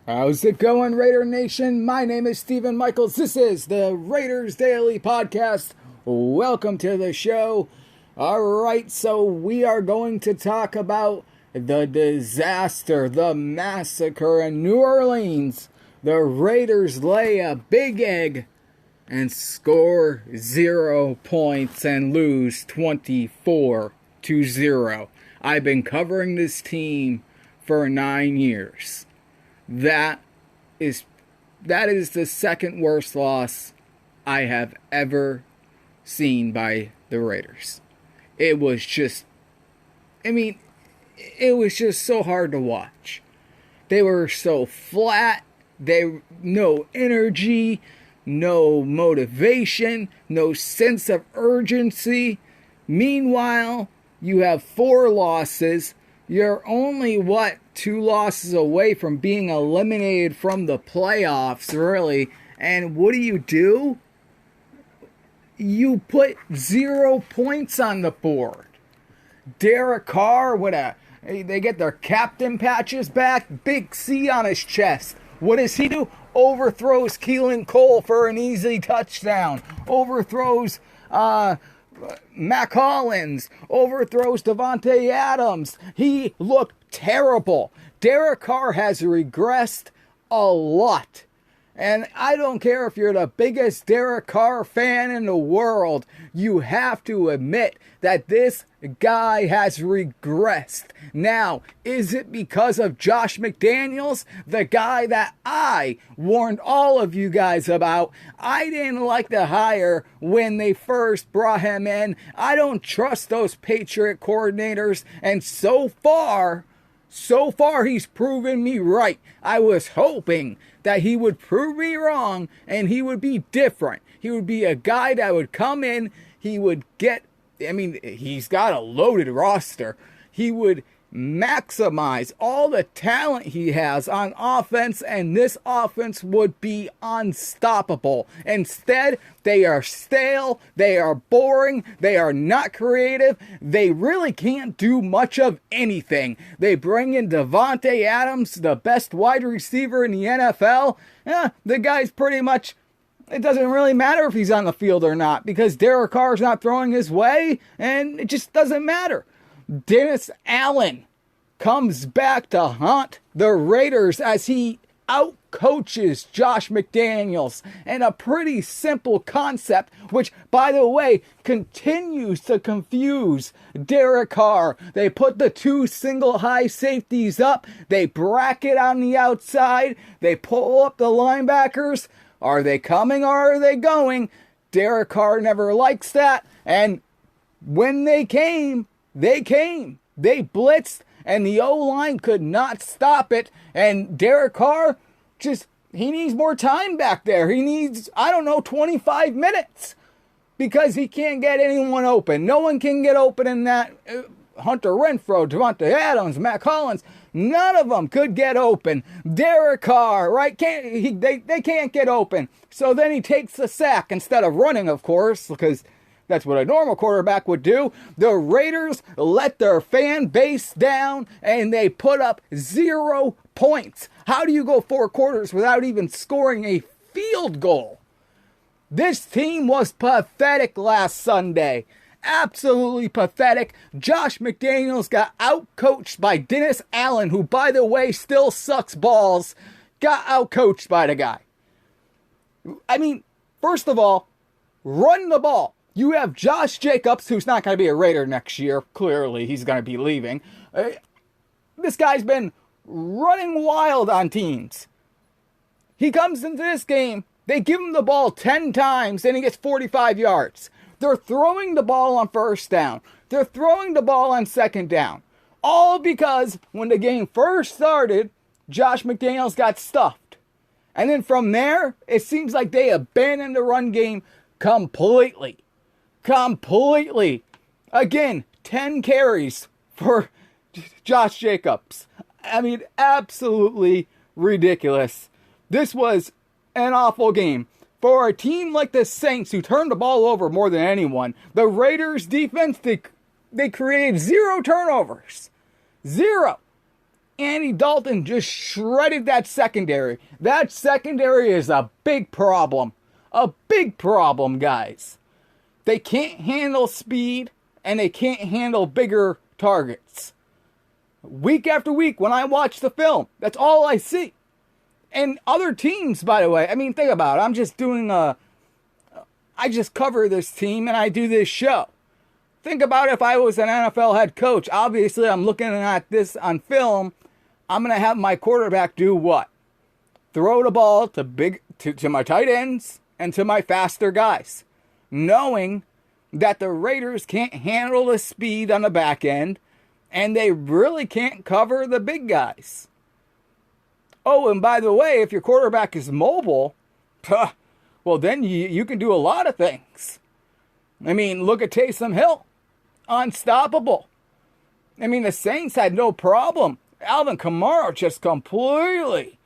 How's it going, Raider Nation? My name is Stepen Michaels. This is the RaidersDaily podcast. Welcome to the show. Alright, so we are going to talk about the disaster, the massacre in New Orleans. The Raiders lay a big egg and score 0 points and lose 24-0. I've been covering this team for 9 years. That is the second worst loss I have ever seen by the Raiders. It was just so hard to watch. They were so flat. No energy, no motivation, no sense of urgency. Meanwhile, you have 4 losses. You're only, 2 losses away from being eliminated from the playoffs, really. And what do? You put 0 points on the board. Derek Carr, they get their captain patches back, big C on his chest. What does he do? Overthrows Keelan Cole for an easy touchdown. Overthrows Mac Hollins, overthrows Davante Adams. He looked terrible. Derek Carr has regressed a lot. And I don't care if you're the biggest Derek Carr fan in the world, you have to admit that this guy has regressed. Now, is it because of Josh McDaniels, the guy that I warned all of you guys about? I didn't like the hire when they first brought him in. I don't trust those Patriot coordinators, and so far he's proven me right. I was hoping that he would prove me wrong and he would be different. He would be a guy that would come in, he's got a loaded roster. He would maximize all the talent he has on offense, and this offense would be unstoppable. Instead, they are stale, they are boring, they are not creative, they really can't do much of anything. They bring in Davante Adams, the best wide receiver in the NFL. The guy's pretty much, it doesn't really matter if he's on the field or not, because Derek Carr's not throwing his way, and it just doesn't matter. Dennis Allen comes back to haunt the Raiders as he outcoaches Josh McDaniels, and a pretty simple concept, which, by the way, continues to confuse Derek Carr. They put the 2 single high safeties up, they bracket on the outside, they pull up the linebackers. Are they coming or are they going? Derek Carr never likes that, and when they came. They blitzed, and the O-line could not stop it. And Derek Carr, he needs more time back there. He needs, 25 minutes. Because he can't get anyone open. No one can get open in that. Hunter Renfrow, Davante Adams, Mac Hollins, none of them could get open. Derek Carr, right? They can't get open. So then he takes the sack instead of running, of course, because that's what a normal quarterback would do. The Raiders let their fan base down, and they put up 0 points. How do you go 4 quarters without even scoring a field goal? This team was pathetic last Sunday. Absolutely pathetic. Josh McDaniels got outcoached by Dennis Allen, who, by the way, still sucks balls. Got outcoached by the guy. First of all, run the ball. You have Josh Jacobs, who's not going to be a Raider next year. Clearly, he's going to be leaving. This guy's been running wild on teams. He comes into this game, they give him the ball 10 times, and he gets 45 yards. They're throwing the ball on first down. They're throwing the ball on second down. All because when the game first started, Josh McDaniels got stuffed. And then from there, it seems like they abandoned the run game completely. Again, 10 carries for Josh Jacobs. Absolutely ridiculous. This was an awful game. For a team like the Saints, who turned the ball over more than anyone, the Raiders defense, they created 0 turnovers. 0. Andy Dalton just shredded that secondary. That secondary is a big problem. A big problem, guys. They can't handle speed, and they can't handle bigger targets. Week after week, when I watch the film, that's all I see. And other teams, by the way, I mean, think about it. I just cover this team and I do this show. Think about if I was an NFL head coach. Obviously, I'm looking at this on film. I'm going to have my quarterback do what? Throw the ball to my tight ends and to my faster guys, knowing that the Raiders can't handle the speed on the back end and they really can't cover the big guys. Oh, and by the way, if your quarterback is mobile, well, then you can do a lot of things. I mean, look at Taysom Hill. Unstoppable. I mean, the Saints had no problem. Alvin Kamara just completely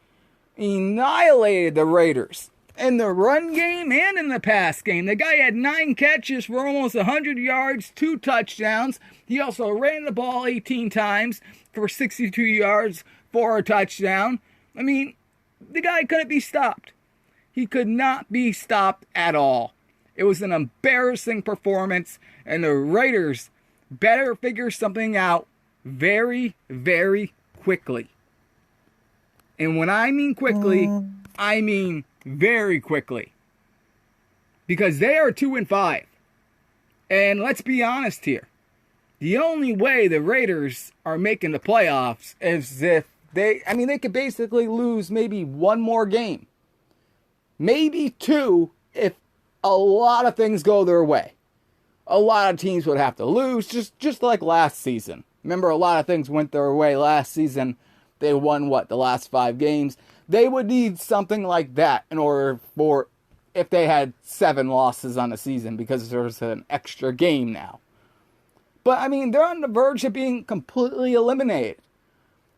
annihilated the Raiders in the run game and in the pass game. The guy had 9 catches for almost 100 yards, 2 touchdowns. He also ran the ball 18 times for 62 yards for a touchdown. I mean, the guy couldn't be stopped. He could not be stopped at all. It was an embarrassing performance, and the Raiders better figure something out very, very quickly. And when I mean quickly, I mean very quickly. Because they are 2-5. And let's be honest here. The only way the Raiders are making the playoffs is if they could basically lose maybe one more game. Maybe 2 if a lot of things go their way. A lot of teams would have to lose, just like last season. Remember, a lot of things went their way last season. They won, the last 5 games. They would need something like that in order for, if they had 7 losses on the season, because there's an extra game now. But, I mean, they're on the verge of being completely eliminated.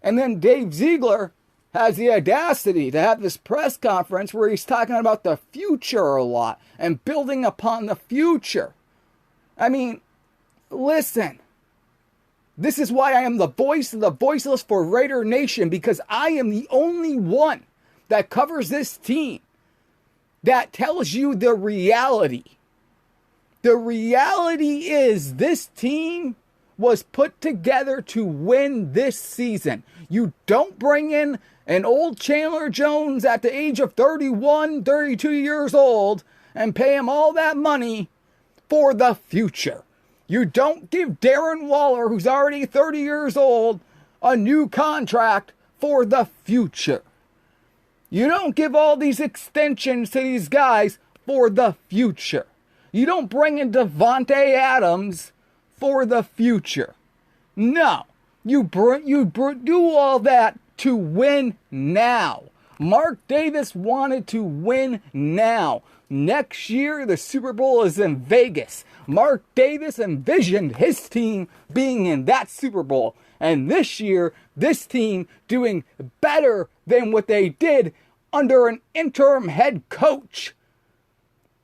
And then Dave Ziegler has the audacity to have this press conference where he's talking about the future a lot and building upon the future. I mean, listen. This is why I am the voice of the voiceless for RaiderNation, because I am the only one that covers this team that tells you the reality. The reality is this team was put together to win this season. You don't bring in an old Chandler Jones at the age of 31, 32 years old and pay him all that money for the future. You don't give Darren Waller, who's already 30 years old, a new contract for the future. You don't give all these extensions to these guys for the future. You don't bring in Devontae Adams for the future. No, you do all that to win now. Mark Davis wanted to win now. Next year, the Super Bowl is in Vegas. Mark Davis envisioned his team being in that Super Bowl. And this year, this team doing better than what they did under an interim head coach.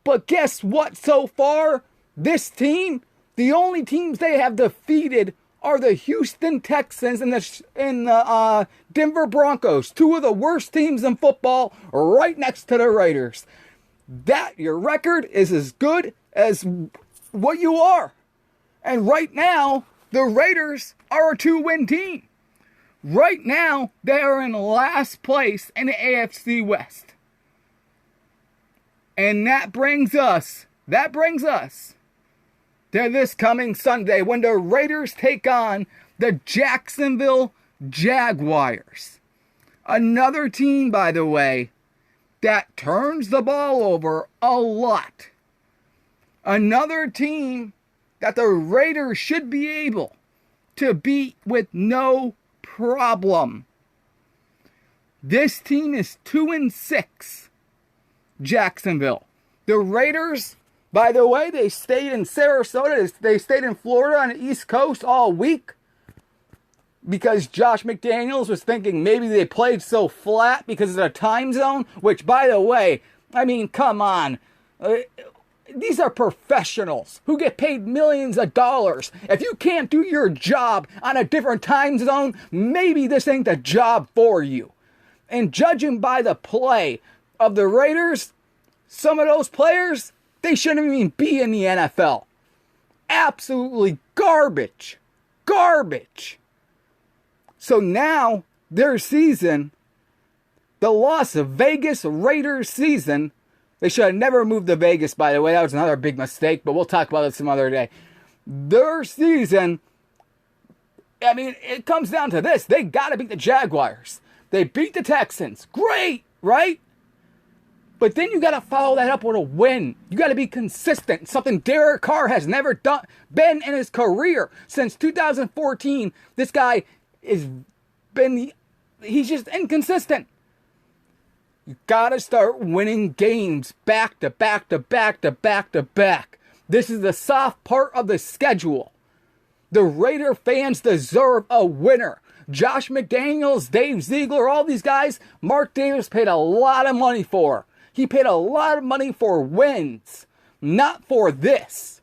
But guess what so far? This team, the only teams they have defeated are the Houston Texans and the Denver Broncos. 2 of the worst teams in football, right next to the Raiders. That, your record is as good as what you are. And right now, the Raiders are a 2-win team. Right now, they are in last place in the AFC West. And that brings us to this coming Sunday when the Raiders take on the Jacksonville Jaguars. Another team, by the way, that turns the ball over a lot. Another team that the Raiders should be able to beat with no problem. This team is 2-6, Jacksonville. The Raiders, by the way, they stayed in Sarasota. They stayed in Florida on the East Coast all week because Josh McDaniels was thinking maybe they played so flat because of the time zone, which, by the way, I mean, come on. These are professionals who get paid millions of dollars. If you can't do your job on a different time zone, maybe this ain't the job for you. And judging by the play of the Raiders, some of those players, they shouldn't even be in the NFL. Absolutely garbage. Garbage. So now, their season, the Las Vegas Raiders season, they should have never moved to Vegas, by the way. That was another big mistake, but we'll talk about it some other day. Their season, I mean, it comes down to this. They got to beat the Jaguars. They beat the Texans. Great, right? But then you got to follow that up with a win. You got to be consistent. Something Derek Carr has never been in his career. Since 2014, this guy he's just inconsistent. You gotta start winning games back to back to back to back to back. This is the soft part of the schedule. The Raider fans deserve a winner. Josh McDaniels, Dave Ziegler, all these guys, Mark Davis paid a lot of money for. He paid a lot of money for wins, not for this.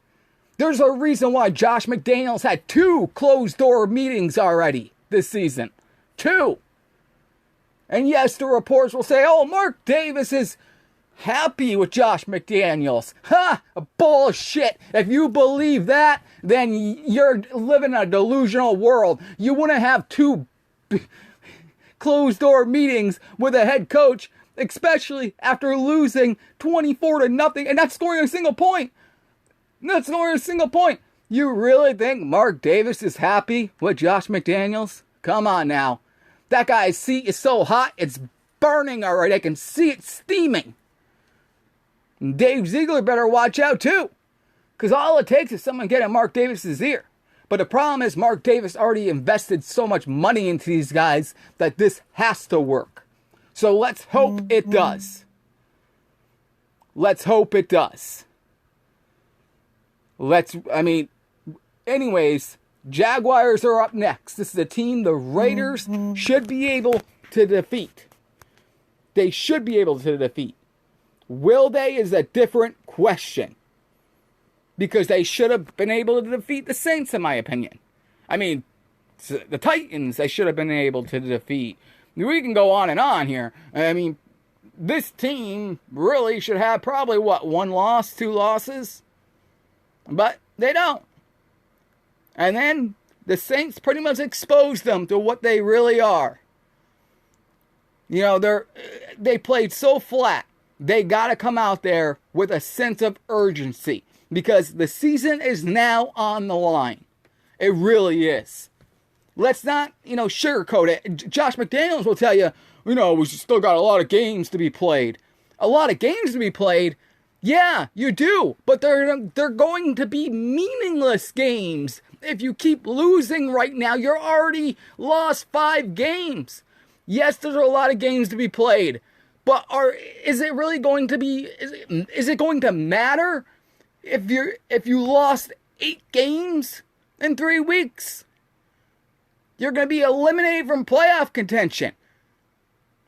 There's a reason why Josh McDaniels had 2 closed-door meetings already this season. 2. And yes, the reports will say, oh, Mark Davis is happy with Josh McDaniels. Ha! Bullshit. If you believe that, then you're living in a delusional world. You wouldn't have 2 closed-door meetings with a head coach, especially after losing 24-0 and not scoring a single point. Not scoring a single point. You really think Mark Davis is happy with Josh McDaniels? Come on now. That guy's seat is so hot, it's burning already. I can see it steaming. And Dave Ziegler better watch out too. Because all it takes is someone getting Mark Davis's ear. But the problem is Mark Davis already invested so much money into these guys that this has to work. So let's hope it does. Let's hope it does. Anyways, Jaguars are up next. This is a team the Raiders should be able to defeat. They should be able to defeat. Will they is a different question. Because they should have been able to defeat the Saints, in my opinion. I mean, the Titans, they should have been able to defeat. We can go on and on here. I mean, this team really should have probably, 1 loss, 2 losses? But they don't. And then the Saints pretty much exposed them to what they really are. You know, they played so flat. They got to come out there with a sense of urgency. Because the season is now on the line. It really is. Let's not, sugarcoat it. Josh McDaniels will tell you, we still got a lot of games to be played. A lot of games to be played? Yeah, you do. But they're going to be meaningless games. If you keep losing right now, you're already lost 5 games. Yes, there's a lot of games to be played. But is it really going to be, is it going to matter if you lost 8 games in 3 weeks? You're going to be eliminated from playoff contention.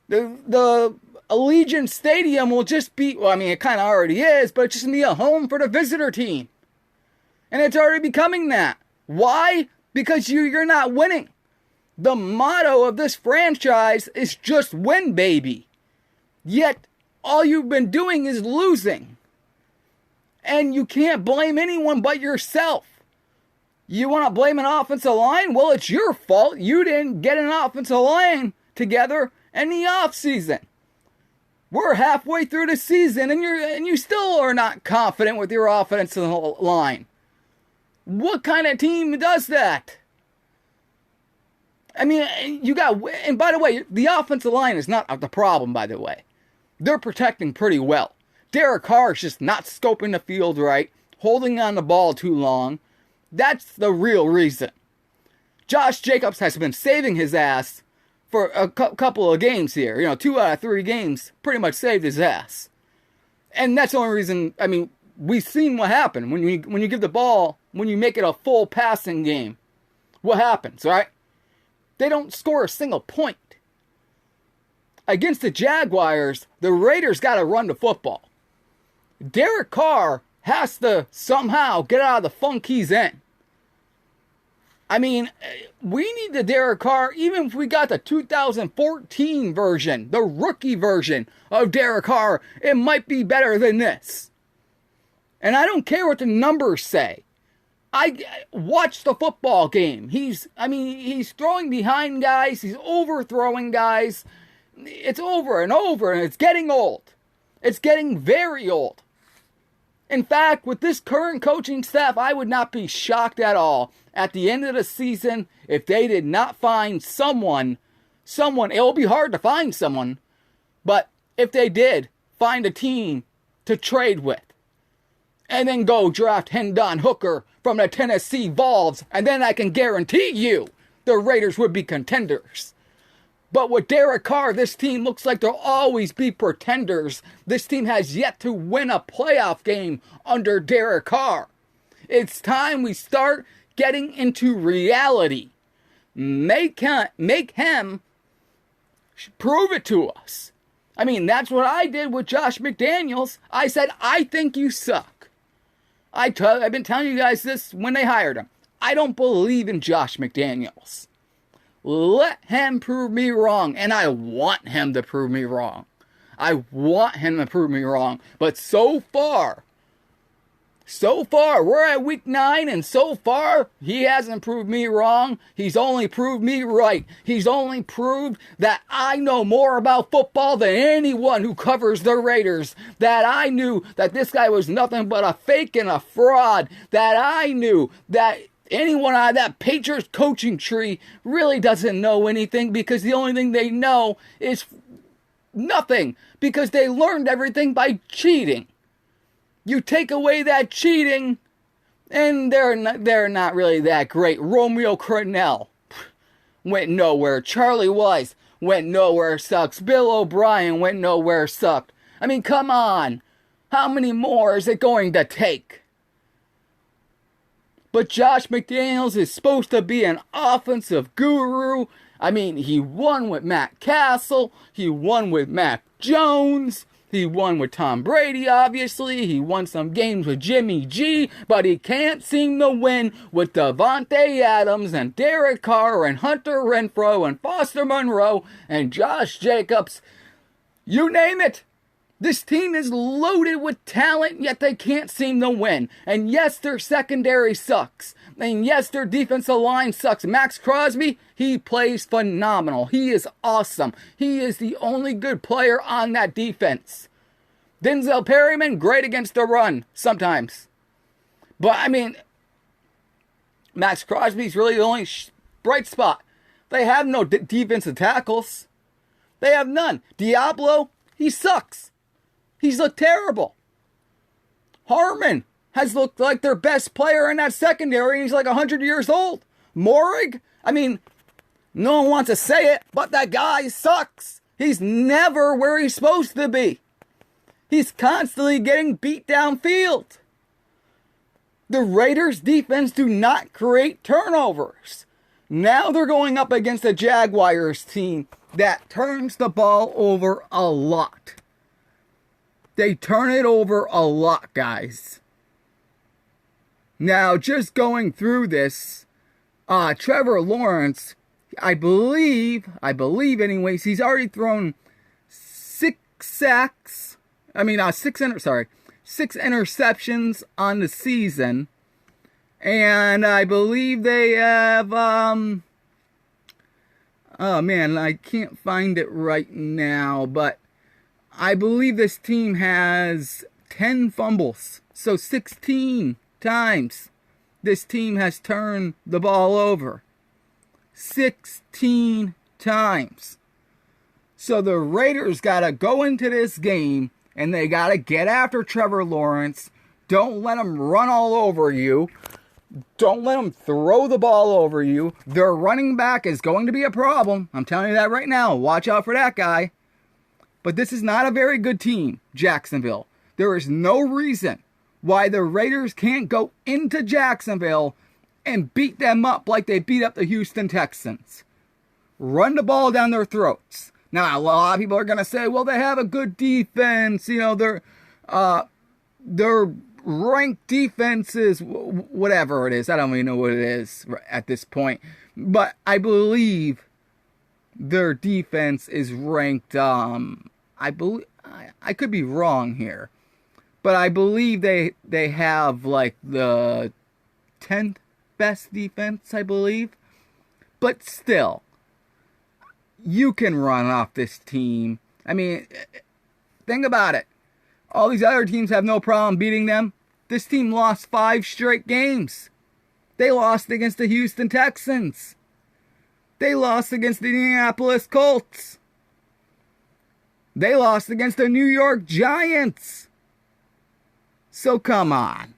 The Allegiant Stadium will just be, it kind of already is, but it's just going to be a home for the visitor team. And it's already becoming that. Why? Because you're not winning. The motto of this franchise is just win, baby. Yet, all you've been doing is losing. And you can't blame anyone but yourself. You want to blame an offensive line? Well, it's your fault. You didn't get an offensive line together in the offseason. We're halfway through the season and you still are not confident with your offensive line. What kind of team does that? And by the way, the offensive line is not the problem, by the way. They're protecting pretty well. Derek Carr is just not scoping the field right, holding on the ball too long. That's the real reason. Josh Jacobs has been saving his ass for a couple of games here. 2 out of 3 games pretty much saved his ass. And that's the only reason, we've seen what happened. When you give the ball, when you make it a full passing game, what happens, right? They don't score a single point. Against the Jaguars, the Raiders got to run the football. Derek Carr has to somehow get out of the funk he's in. I mean, we need the Derek Carr, even if we got the 2014 version, the rookie version of Derek Carr, it might be better than this. And I don't care what the numbers say. I watch the football game. He's throwing behind guys. He's overthrowing guys. It's over and over, and it's getting old. It's getting very old. In fact, with this current coaching staff, I would not be shocked at all at the end of the season if they did not find someone, it will be hard to find someone, but if they did find a team to trade with, and then go draft Hendon Hooker from the Tennessee Vols, and then I can guarantee you the Raiders would be contenders. But with Derek Carr, this team looks like they'll always be pretenders. This team has yet to win a playoff game under Derek Carr. It's time we start getting into reality. Make him prove it to us. I mean, that's what I did with Josh McDaniels. I said, I think you suck. I've been telling you guys this when they hired him. I don't believe in Josh McDaniels. Let him prove me wrong, and I want him to prove me wrong. But so far, we're at week 9, and so far, he hasn't proved me wrong. He's only proved me right. He's only proved that I know more about football than anyone who covers the Raiders. That I knew that this guy was nothing but a fake and a fraud. That I knew that anyone out of that Patriots coaching tree really doesn't know anything, because the only thing they know is nothing, because they learned everything by cheating. You take away that cheating, and they're not really that great. Romeo Crennel went nowhere. Charlie Weiss went nowhere, sucks. Bill O'Brien went nowhere, sucked. I mean, come on. How many more is it going to take? But Josh McDaniels is supposed to be an offensive guru. I mean, he won with Matt Castle. He won with Mac Jones. He won with Tom Brady, obviously. He won some games with Jimmy G. But he can't seem to win with Devontae Adams and Derek Carr and Hunter Renfrow and Foster Monroe and Josh Jacobs. You name it. This team is loaded with talent, yet they can't seem to win. And yes, their secondary sucks. And yes, their defensive line sucks. Max Crosby, he plays phenomenal. He is awesome. He is the only good player on that defense. Denzel Perryman, great against the run, sometimes. But, I mean, Max Crosby's really the only bright spot. They have no defensive tackles. They have none. Diablo, he sucks. He's looked terrible. Harmon has looked like their best player in that secondary. He's like 100 years old. Morig, I mean, no one wants to say it, but that guy sucks. He's never where he's supposed to be. He's constantly getting beat downfield. The Raiders' defense do not create turnovers. Now they're going up against the Jaguars team that turns the ball over a lot. They turn it over a lot, guys. Now, just going through this, Trevor Lawrence, I believe anyways, he's already thrown 6 interceptions on the season. And I believe they have, oh man, I can't find it right now, but I believe this team has 10 fumbles. So 16 times this team has turned the ball over. 16 times. So the Raiders got to go into this game and they got to get after Trevor Lawrence. Don't let him run all over you. Don't let him throw the ball over you. Their running back is going to be a problem. I'm telling you that right now. Watch out for that guy. But this is not a very good team, Jacksonville. There is no reason why the Raiders can't go into Jacksonville and beat them up like they beat up the Houston Texans. Run the ball down their throats. Now, a lot of people are going to say, well, they have a good defense. You know, their ranked defenses, whatever it is. I don't even know what it is at this point. But I believe their defense is ranked, I could be wrong here, but I believe they have like the 10th best defense, I believe. But still, you can run off this team. I mean, think about it. All these other teams have no problem beating them. This team lost 5 straight games. They lost against the Houston Texans. They lost against the Indianapolis Colts. They lost against the New York Giants. So come on.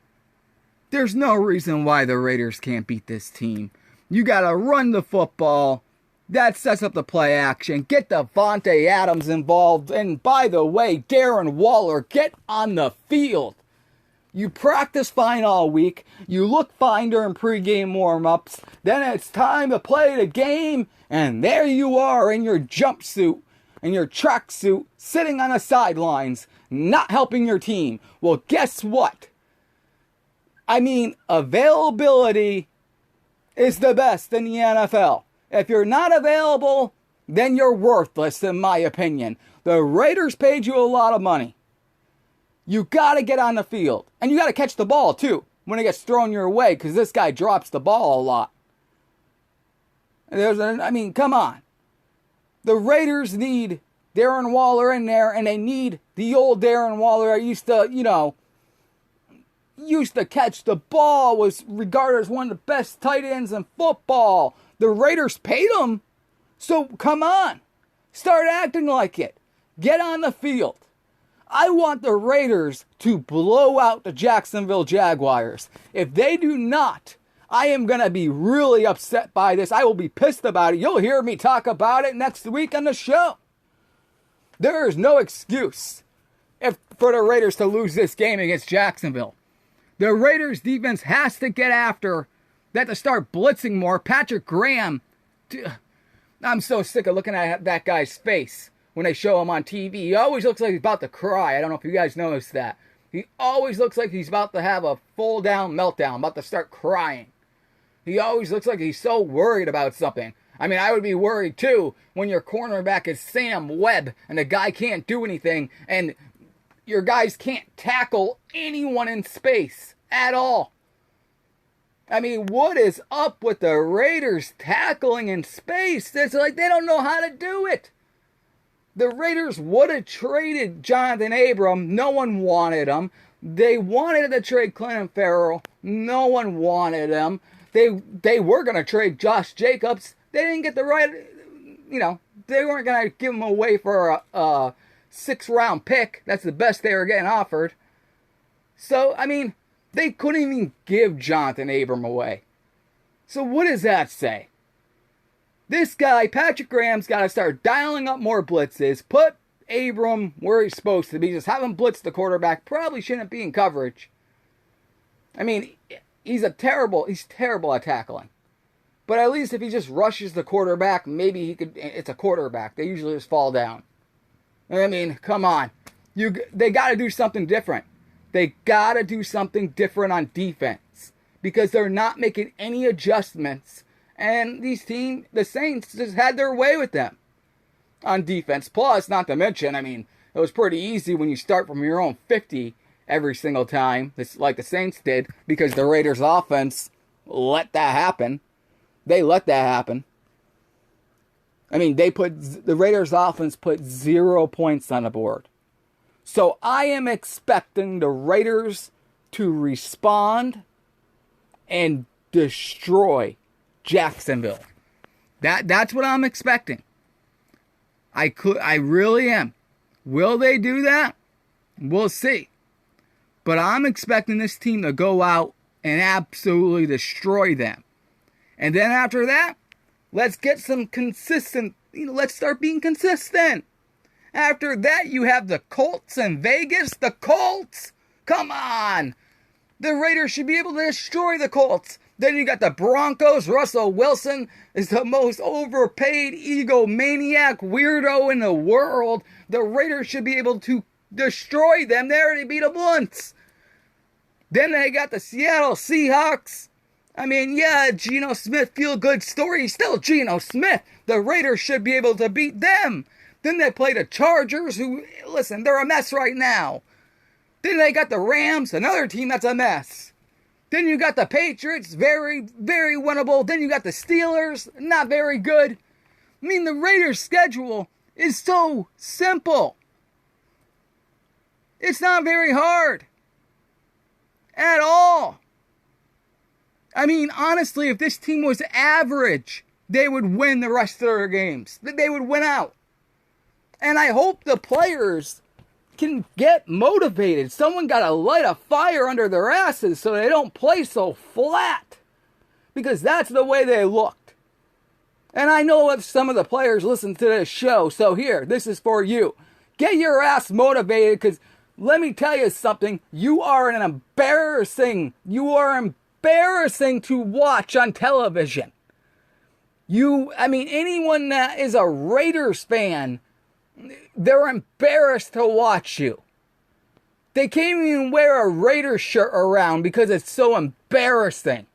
There's no reason why the Raiders can't beat this team. You got to run the football. That sets up the play action. Get Devontae Adams involved. And by the way, Darren Waller, get on the field. You practice fine all week. You look fine during pregame warm-ups. Then it's time to play the game. And there you are in your jumpsuit and your tracksuit, sitting on the sidelines, not helping your team. Well, guess what? I mean, availability is the best in the NFL. If you're not available, then you're worthless, in my opinion. The Raiders paid you a lot of money. You got to get on the field. And you got to catch the ball, too, when it gets thrown your way, because this guy drops the ball a lot. Come on. The Raiders need Darren Waller in there, and they need the old Darren Waller that used to catch the ball, was regarded as one of the best tight ends in football. The Raiders paid him, so come on. Start acting like it. Get on the field. I want the Raiders to blow out the Jacksonville Jaguars. If they do not, I am going to be really upset by this. I will be pissed about it. You'll hear me talk about it next week on the show. There is no excuse for the Raiders to lose this game against Jacksonville. The Raiders defense has to get after that, to start blitzing more. Patrick Graham, I'm so sick of looking at that guy's face when they show him on TV. He always looks like he's about to cry. I don't know if you guys noticed that. He always looks like he's about to have a full-down meltdown, about to start crying. He always looks like he's so worried about something. I mean, I would be worried too when your cornerback is Sam Webb and the guy can't do anything and your guys can't tackle anyone in space at all. I mean, what is up with the Raiders tackling in space? It's like they don't know how to do it. The Raiders would have traded Jonathan Abram. No one wanted him. They wanted to trade Clinton Farrell. No one wanted him. They were going to trade Josh Jacobs. They didn't get the right, they weren't going to give him away for a 6th-round pick. That's the best they were getting offered. So, I mean, they couldn't even give Jonathan Abram away. So what does that say? This guy, Patrick Graham's got to start dialing up more blitzes. Put Abram where he's supposed to be. Just have him blitz the quarterback. Probably shouldn't be in coverage. I mean, he's terrible at tackling. But at least if he just rushes the quarterback, maybe he could. It's a quarterback. They usually just fall down. I mean, come on. They got to do something different. They got to do something different on defense. Because they're not making any adjustments. And the Saints just had their way with them on defense. Plus, not to mention, I mean, it was pretty easy when you start from your own 50 every single time, like the Saints did, because the Raiders' offense let that happen. They let that happen. I mean, the Raiders' offense put 0 points on the board. So I am expecting the Raiders to respond and destroy Jacksonville. That's what I'm expecting. I really am. Will they do that? We'll see. But I'm expecting this team to go out and absolutely destroy them. And then after that, let's get some consistent, let's start being consistent. After that, you have the Colts in Vegas. The Colts! Come on! The Raiders should be able to destroy the Colts. Then you got the Broncos. Russell Wilson is the most overpaid egomaniac weirdo in the world. The Raiders should be able to destroy them. They already beat them once. Then they got the Seattle Seahawks. I mean, yeah, Geno Smith, feel-good story. He's still Geno Smith. The Raiders should be able to beat them. Then they play the Chargers, who, listen, they're a mess right now. Then they got the Rams, another team that's a mess. Then you got the Patriots, very, very winnable. Then you got the Steelers, not very good. I mean, the Raiders' schedule is so simple. It's not very hard. At all. I mean, honestly, if this team was average, they would win the rest of their games. They would win out. And I hope the players can get motivated. Someone got to light a fire under their asses so they don't play so flat. Because that's the way they looked. And I know that some of the players listen to this show. So here, this is for you. Get your ass motivated, because let me tell you something. You are embarrassing to watch on television. Anyone that is a Raiders fan, they're embarrassed to watch you. They can't even wear a Raiders shirt around because it's so embarrassing.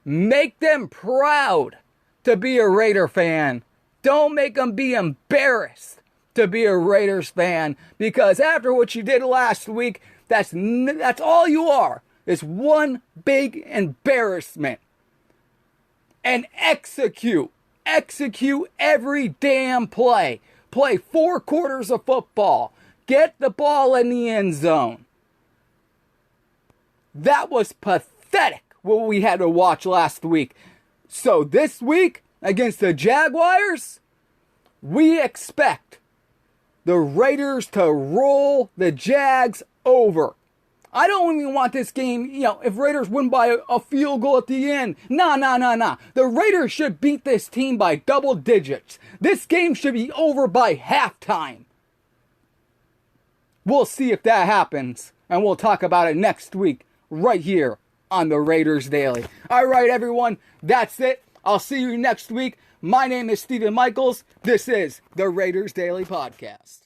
Make them proud to be a Raider fan. Don't make them be embarrassed to be a Raiders fan, because after what you did last week, that's all you are. It's one big embarrassment. And execute every damn play. Play 4 quarters of football. Get the ball in the end zone. That was pathetic, what we had to watch last week. So this week, against the Jaguars, we expect the Raiders to roll the Jags over. I don't even want this game, if Raiders win by a field goal at the end. Nah. The Raiders should beat this team by double digits. This game should be over by halftime. We'll see if that happens, and we'll talk about it next week right here on the Raiders Daily. All right, everyone, that's it. I'll see you next week. My name is Stepen Michaels. This is the Raiders Daily Podcast.